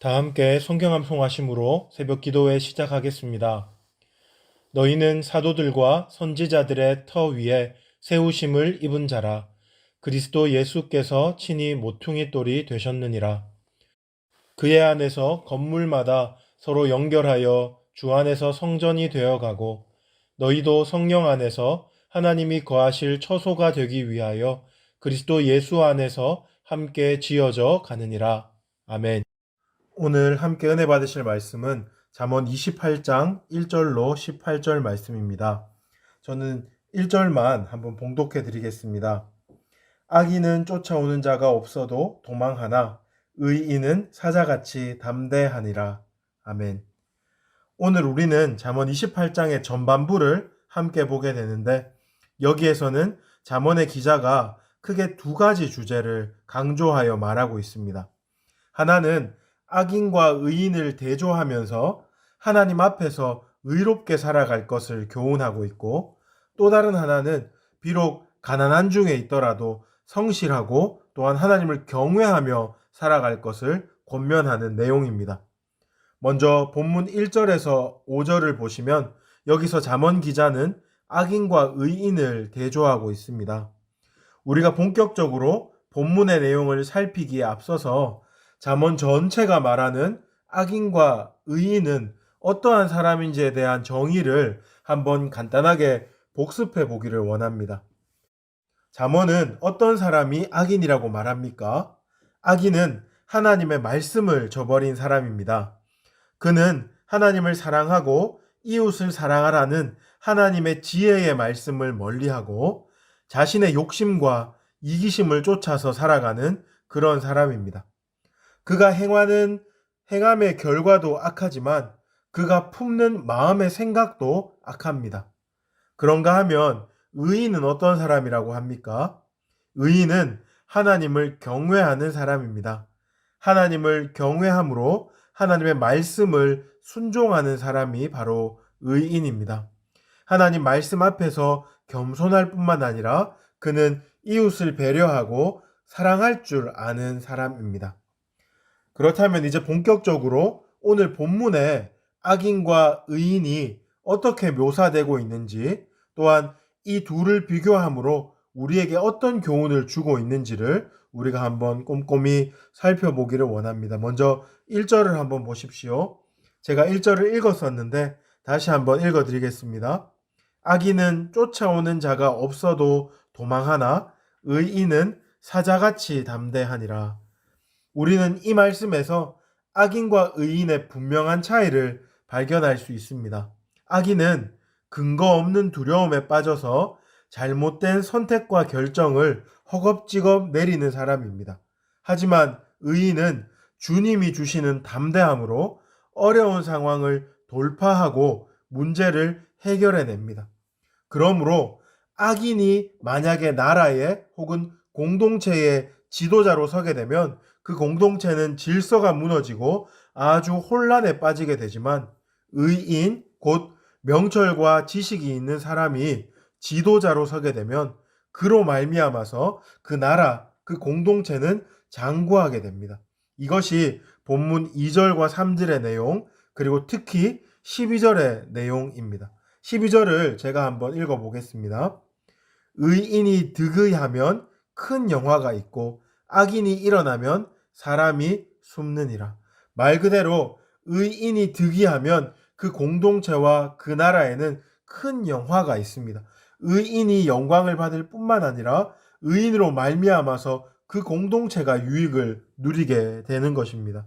다 함께 성경 암송하심으로 새벽 기도회 시작하겠습니다. 너희는 사도들과 선지자들의 터 위에 세우심을 입은 자라. 그리스도 예수께서 친히 모퉁이 돌이 되셨느니라. 그의 안에서 건물마다 서로 연결하여 주 안에서 성전이 되어가고 너희도 성령 안에서 하나님이 거하실 처소가 되기 위하여 그리스도 예수 안에서 함께 지어져 가느니라. 아멘. 오늘 함께 은혜 받으실 말씀은 잠언 28장 1절로 18절 말씀입니다. 저는 1절만 한번 봉독해 드리겠습니다. 악인은 쫓아오는 자가 없어도 도망하나 의인은 사자같이 담대하니라. 아멘. 오늘 우리는 잠언 28장의 전반부를 함께 보게 되는데 여기에서는 잠언의 기자가 크게 두 가지 주제를 강조하여 말하고 있습니다. 하나는 악인과 의인을 대조하면서 하나님 앞에서 의롭게 살아갈 것을 교훈하고 있고, 또 다른 하나는 비록 가난한 중에 있더라도 성실하고 또한 하나님을 경외하며 살아갈 것을 권면하는 내용입니다. 먼저 본문 1절에서 5절을 보시면 여기서 잠언 기자는 악인과 의인을 대조하고 있습니다. 우리가 본격적으로 본문의 내용을 살피기에 앞서서 잠언 전체가 말하는 악인과 의인은 어떠한 사람인지에 대한 정의를 한번 간단하게 복습해 보기를 원합니다. 잠언은 어떤 사람이 악인이라고 말합니까? 악인은 하나님의 말씀을 저버린 사람입니다. 그는 하나님을 사랑하고 이웃을 사랑하라는 하나님의 지혜의 말씀을 멀리하고 자신의 욕심과 이기심을 쫓아서 살아가는 그런 사람입니다. 그가 행하는 행함의 결과도 악하지만 그가 품는 마음의 생각도 악합니다. 그런가 하면 의인은 어떤 사람이라고 합니까? 의인은 하나님을 경외하는 사람입니다. 하나님을 경외함으로 하나님의 말씀을 순종하는 사람이 바로 의인입니다. 하나님 말씀 앞에서 겸손할 뿐만 아니라 그는 이웃을 배려하고 사랑할 줄 아는 사람입니다. 그렇다면 이제 본격적으로 오늘 본문에 악인과 의인이 어떻게 묘사되고 있는지, 또한 이 둘을 비교함으로 우리에게 어떤 교훈을 주고 있는지를 우리가 한번 꼼꼼히 살펴보기를 원합니다. 먼저 1절을 한번 보십시오. 제가 1절을 읽었었는데 다시 한번 읽어드리겠습니다. 악인은 쫓아오는 자가 없어도 도망하나 의인은 사자같이 담대하니라. 우리는 이 말씀에서 악인과 의인의 분명한 차이를 발견할 수 있습니다. 악인은 근거 없는 두려움에 빠져서 잘못된 선택과 결정을 허겁지겁 내리는 사람입니다. 하지만 의인은 주님이 주시는 담대함으로 어려운 상황을 돌파하고 문제를 해결해냅니다. 그러므로 악인이 만약에 나라의 혹은 공동체의 지도자로 서게 되면 그 공동체는 질서가 무너지고 아주 혼란에 빠지게 되지만 의인, 곧 명철과 지식이 있는 사람이 지도자로 서게 되면 그로 말미암아서 그 나라, 그 공동체는 장구하게 됩니다. 이것이 본문 2절과 3절의 내용, 그리고 특히 12절의 내용입니다. 12절을 제가 한번 읽어보겠습니다. 의인이 득의하면 큰 영화가 있고 악인이 일어나면 사람이 숨느니라. 말 그대로 의인이 득의하면 그 공동체와 그 나라에는 큰 영화가 있습니다. 의인이 영광을 받을 뿐만 아니라 의인으로 말미암아서 그 공동체가 유익을 누리게 되는 것입니다.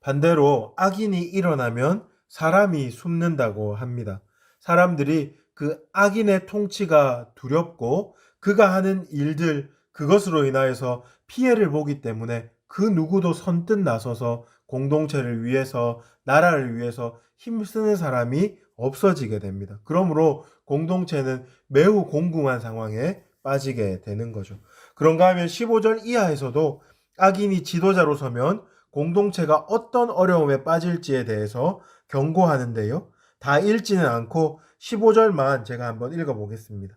반대로 악인이 일어나면 사람이 숨는다고 합니다. 사람들이 그 악인의 통치가 두렵고 그가 하는 일들, 그것으로 인하여서 피해를 보기 때문에 그 누구도 선뜻 나서서 공동체를 위해서, 나라를 위해서 힘쓰는 사람이 없어지게 됩니다. 그러므로 공동체는 매우 공공한 상황에 빠지게 되는 거죠. 그런가 하면 15절 이하에서도 악인이 지도자로 서면 공동체가 어떤 어려움에 빠질지에 대해서 경고하는데요. 다 읽지는 않고 15절만 제가 한번 읽어보겠습니다.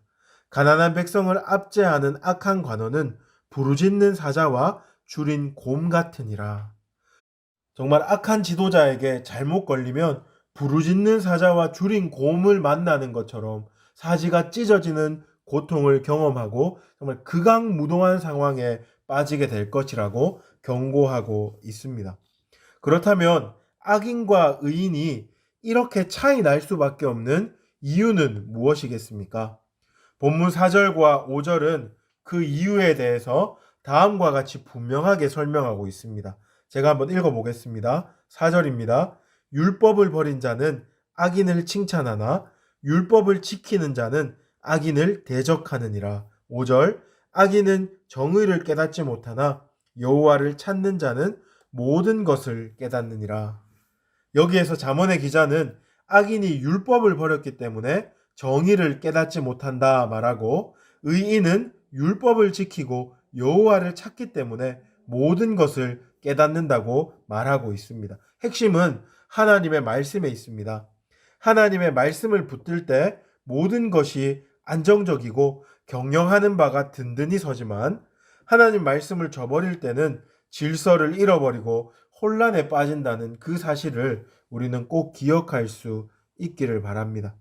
가난한 백성을 압제하는 악한 관원은 부르짖는 사자와 줄인 곰 같으니라. 정말 악한 지도자에게 잘못 걸리면 부르짖는 사자와 줄인 곰을 만나는 것처럼 사지가 찢어지는 고통을 경험하고 정말 극악무도한 상황에 빠지게 될 것이라고 경고하고 있습니다. 그렇다면 악인과 의인이 이렇게 차이 날 수밖에 없는 이유는 무엇이겠습니까? 본문 4절과 5절은 그 이유에 대해서 다음과 같이 분명하게 설명하고 있습니다. 제가 한번 읽어보겠습니다. 4절입니다. 율법을 버린 자는 악인을 칭찬하나 율법을 지키는 자는 악인을 대적하느니라. 5절 악인은 정의를 깨닫지 못하나 여호와를 찾는 자는 모든 것을 깨닫느니라. 여기에서 잠언의 기자는 악인이 율법을 버렸기 때문에 정의를 깨닫지 못한다 말하고, 의인은 율법을 지키고 여호와를 찾기 때문에 모든 것을 깨닫는다고 말하고 있습니다. 핵심은 하나님의 말씀에 있습니다. 하나님의 말씀을 붙들 때 모든 것이 안정적이고 경영하는 바가 든든히 서지만, 하나님 말씀을 저버릴 때는 질서를 잃어버리고 혼란에 빠진다는 그 사실을 우리는 꼭 기억할 수 있기를 바랍니다.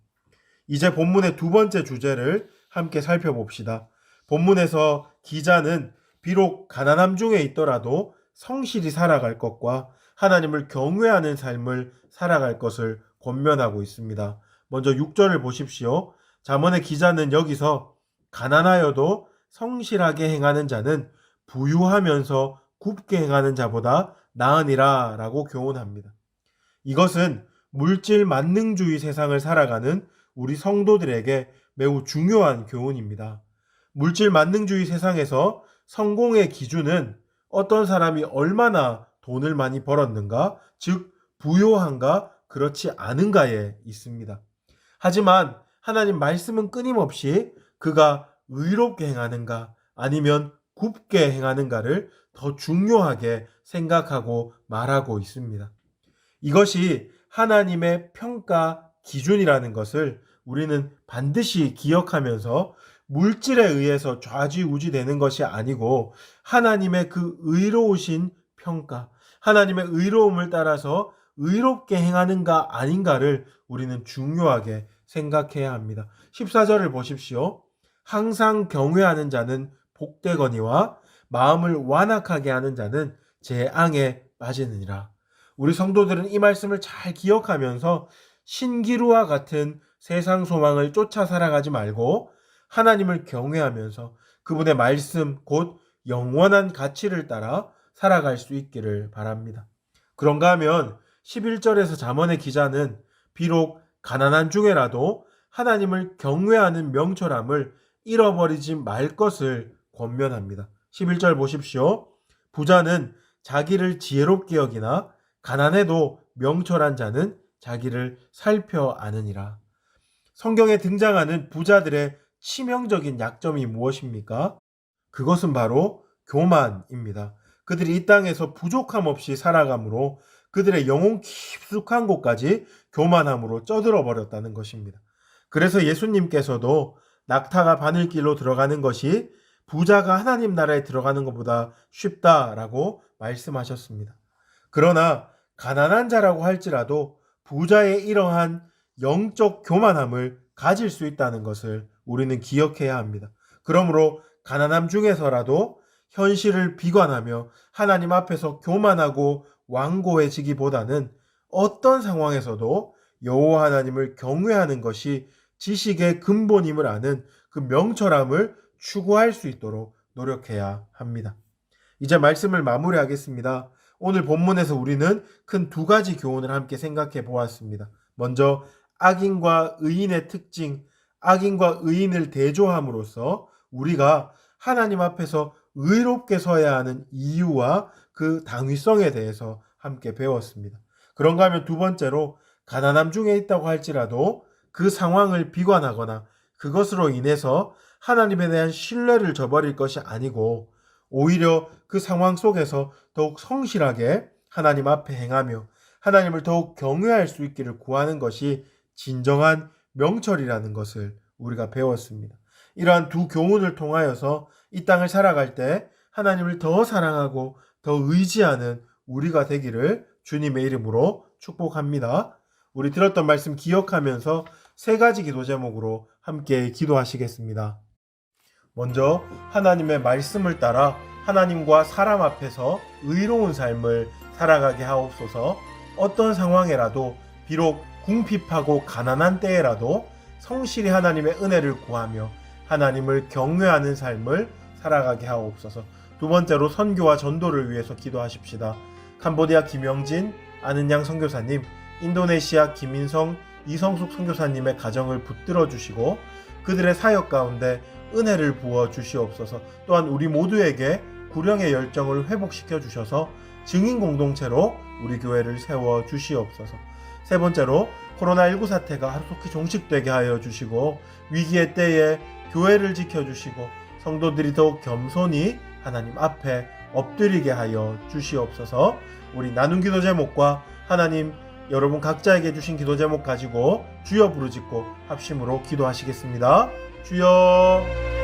이제 본문의 두 번째 주제를 함께 살펴봅시다. 본문에서 기자는 비록 가난함 중에 있더라도 성실히 살아갈 것과 하나님을 경외하는 삶을 살아갈 것을 권면하고 있습니다. 먼저 6절을 보십시오. 잠언의 기자는 여기서 가난하여도 성실하게 행하는 자는 부유하면서 굽게 행하는 자보다 나으니라 라고 교훈합니다. 이것은 물질 만능주의 세상을 살아가는 우리 성도들에게 매우 중요한 교훈입니다. 물질 만능주의 세상에서 성공의 기준은 어떤 사람이 얼마나 돈을 많이 벌었는가, 즉 부요한가 그렇지 않은가에 있습니다. 하지만 하나님 말씀은 끊임없이 그가 의롭게 행하는가 아니면 굽게 행하는가를 더 중요하게 생각하고 말하고 있습니다. 이것이 하나님의 평가 기준이라는 것을 우리는 반드시 기억하면서 물질에 의해서 좌지우지되는 것이 아니고 하나님의 그 의로우신 평가, 하나님의 의로움을 따라서 의롭게 행하는가 아닌가를 우리는 중요하게 생각해야 합니다. 14절을 보십시오. 항상 경외하는 자는 복되거니와 마음을 완악하게 하는 자는 재앙에 빠지느니라. 우리 성도들은 이 말씀을 잘 기억하면서 신기루와 같은 세상 소망을 쫓아 살아가지 말고 하나님을 경외하면서 그분의 말씀 곧 영원한 가치를 따라 살아갈 수 있기를 바랍니다. 그런가 하면 11절에서 잠언의 기자는 비록 가난한 중에라도 하나님을 경외하는 명철함을 잃어버리지 말 것을 권면합니다. 11절 보십시오. 부자는 자기를 지혜롭게 여기나 가난해도 명철한 자는 자기를 살펴 아느니라. 성경에 등장하는 부자들의 치명적인 약점이 무엇입니까? 그것은 바로 교만입니다. 그들이 이 땅에서 부족함 없이 살아가므로 그들의 영혼 깊숙한 곳까지 교만함으로 쩌들어 버렸다는 것입니다. 그래서 예수님께서도 낙타가 바늘길로 들어가는 것이 부자가 하나님 나라에 들어가는 것보다 쉽다라고 말씀하셨습니다. 그러나 가난한 자라고 할지라도 부자의 이러한 영적 교만함을 가질 수 있다는 것을 우리는 기억해야 합니다. 그러므로 가난함 중에서라도 현실을 비관하며 하나님 앞에서 교만하고 완고해지기보다는 어떤 상황에서도 여호와 하나님을 경외하는 것이 지식의 근본임을 아는 그 명철함을 추구할 수 있도록 노력해야 합니다. 이제 말씀을 마무리하겠습니다. 오늘 본문에서 우리는 큰 두 가지 교훈을 함께 생각해 보았습니다. 먼저 악인과 의인의 특징, 악인과 의인을 대조함으로써 우리가 하나님 앞에서 의롭게 서야 하는 이유와 그 당위성에 대해서 함께 배웠습니다. 그런가 하면 두 번째로 가난함 중에 있다고 할지라도 그 상황을 비관하거나 그것으로 인해서 하나님에 대한 신뢰를 저버릴 것이 아니고 오히려 그 상황 속에서 더욱 성실하게 하나님 앞에 행하며 하나님을 더욱 경외할 수 있기를 구하는 것이 진정한 명철이라는 것을 우리가 배웠습니다. 이러한 두 교훈을 통하여서 이 땅을 살아갈 때 하나님을 더 사랑하고 더 의지하는 우리가 되기를 주님의 이름으로 축복합니다. 우리 들었던 말씀 기억하면서 세 가지 기도 제목으로 함께 기도하시겠습니다. 먼저 하나님의 말씀을 따라 하나님과 사람 앞에서 의로운 삶을 살아가게 하옵소서. 어떤 상황에라도 비록 궁핍하고 가난한 때에라도 성실히 하나님의 은혜를 구하며 하나님을 경외하는 삶을 살아가게 하옵소서. 두 번째로 선교와 전도를 위해서 기도하십시다. 캄보디아 김영진, 아는양 선교사님, 인도네시아 김인성, 이성숙 선교사님의 가정을 붙들어 주시고 그들의 사역 가운데 은혜를 부어 주시옵소서. 또한 우리 모두에게 구령의 열정을 회복시켜 주셔서 증인 공동체로 우리 교회를 세워 주시옵소서. 세 번째로 코로나19 사태가 하루속히 종식되게 하여 주시고 위기의 때에 교회를 지켜주시고 성도들이 더욱 겸손히 하나님 앞에 엎드리게 하여 주시옵소서. 우리 나눈 기도 제목과 하나님 여러분 각자에게 주신 기도 제목 가지고 주여 부르짖고 합심으로 기도하시겠습니다. 주여.